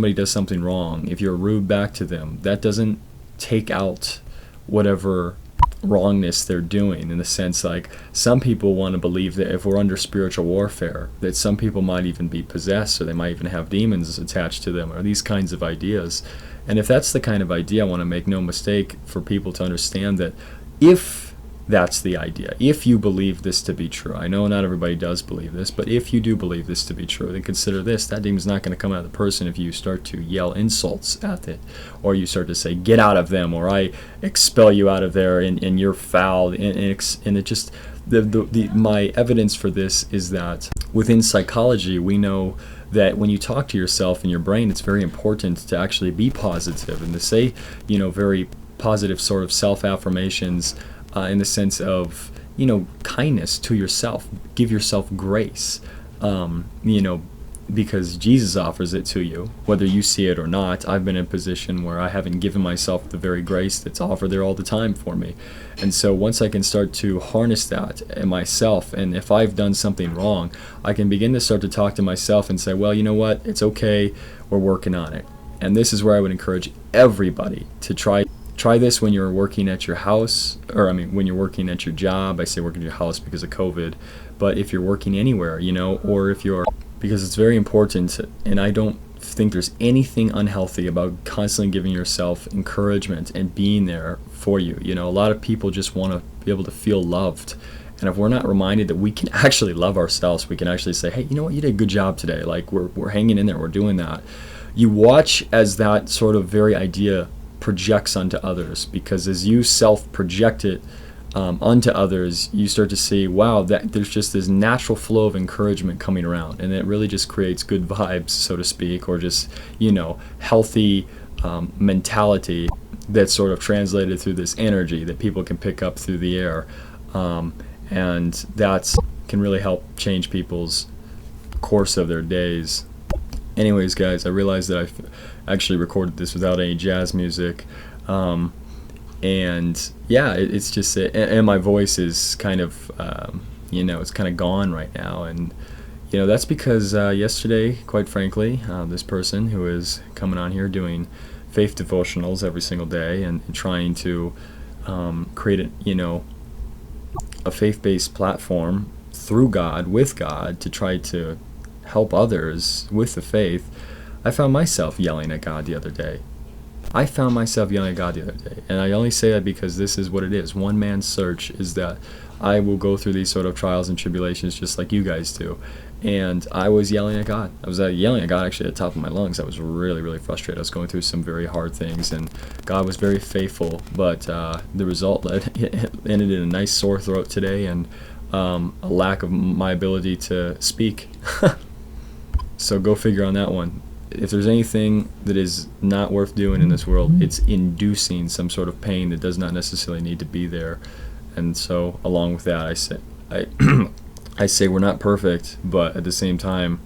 somebody does something wrong, if you're rude back to them, that doesn't take out whatever wrongness they're doing, in the sense like some people want to believe that if we're under spiritual warfare, that some people might even be possessed, or they might even have demons attached to them, or these kinds of ideas. And if that's the kind of idea, I want to make no mistake for people to understand that if that's the idea, if you believe this to be true, I know not everybody does believe this, but if you do believe this to be true, then consider this: that demon's not going to come out of the person if you start to yell insults at it, or you start to say, get out of them, or I expel you out of there, and you're foul, and it just, my evidence for this is that within psychology, we know that when you talk to yourself in your brain, it's very important to actually be positive and to say, very positive sort of self-affirmations, in the sense of, kindness to yourself. Give yourself grace, because Jesus offers it to you, whether you see it or not. I've been in a position where I haven't given myself the very grace that's offered there all the time for me. And so once I can start to harness that in myself, and if I've done something wrong, I can begin to start to talk to myself and say, well, you know what? It's okay. We're working on it. And this is where I would encourage everybody to try this when you're working at your house, when you're working at your job. I say working at your house because of COVID, but if you're working anywhere, or if you're, because it's very important, and I don't think there's anything unhealthy about constantly giving yourself encouragement and being there for you. A lot of people just want to be able to feel loved. And if we're not reminded that we can actually love ourselves, we can actually say, hey, you know what, you did a good job today. Like, we're hanging in there, we're doing that. You watch as that sort of very idea projects onto others, because as you self-project it onto others, you start to see, wow, that there's just this natural flow of encouragement coming around, and it really just creates good vibes, so to speak, or just healthy mentality that's sort of translated through this energy that people can pick up through the air, and that can really help change people's course of their days. Anyways, guys, I realized that I've actually recorded this without any jazz music, and yeah, it's just, and my voice is kind of, it's kind of gone right now, and that's because yesterday, quite frankly, this person who is coming on here doing faith devotionals every single day and trying to create a faith-based platform through God, with God, to try to help others with the faith, I found myself yelling at God the other day. And I only say that because this is what it is. One man's search is that I will go through these sort of trials and tribulations just like you guys do. And I was yelling at God. I was yelling at God actually at the top of my lungs. I was really, really frustrated. I was going through some very hard things, and God was very faithful. But the result ended in a nice sore throat today, and a lack of my ability to speak. So go figure on that one. If there's anything that is not worth doing in this world, it's inducing some sort of pain that does not necessarily need to be there. And so along with that, I say we're not perfect, but at the same time,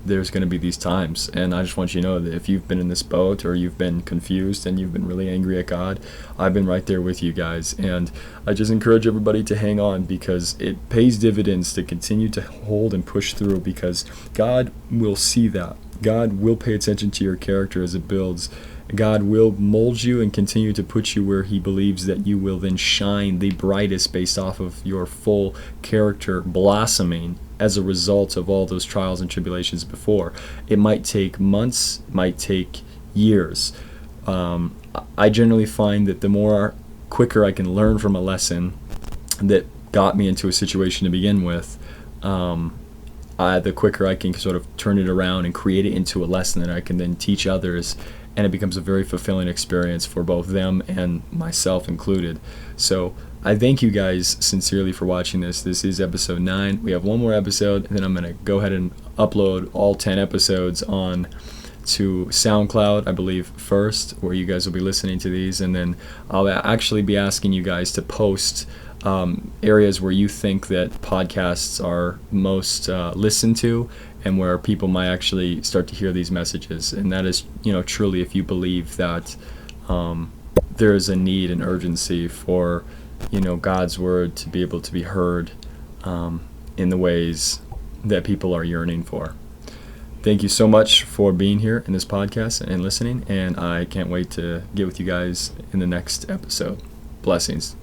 there's going to be these times. And I just want you to know that if you've been in this boat, or you've been confused and you've been really angry at God, I've been right there with you guys. And I just encourage everybody to hang on, because it pays dividends to continue to hold and push through, because God will see that. God will pay attention to your character as it builds. God will mold you and continue to put you where He believes that you will then shine the brightest based off of your full character blossoming as a result of all those trials and tribulations before. It might take months, might take years. I generally find that the more quicker I can learn from a lesson that got me into a situation to begin with, the quicker I can sort of turn it around and create it into a lesson that I can then teach others, and it becomes a very fulfilling experience for both them and myself included. So I thank you guys sincerely for watching this. This is episode 9. We have one more episode, and then I'm going to go ahead and upload all 10 episodes on to SoundCloud, I believe, first, where you guys will be listening to these, and then I'll actually be asking you guys to post areas where you think that podcasts are most listened to, and where people might actually start to hear these messages. And that is, truly, if you believe that there is a need and urgency for, God's word to be able to be heard in the ways that people are yearning for. thank you so much for being here in this podcast and listening, and I can't wait to get with you guys in the next episode. Blessings.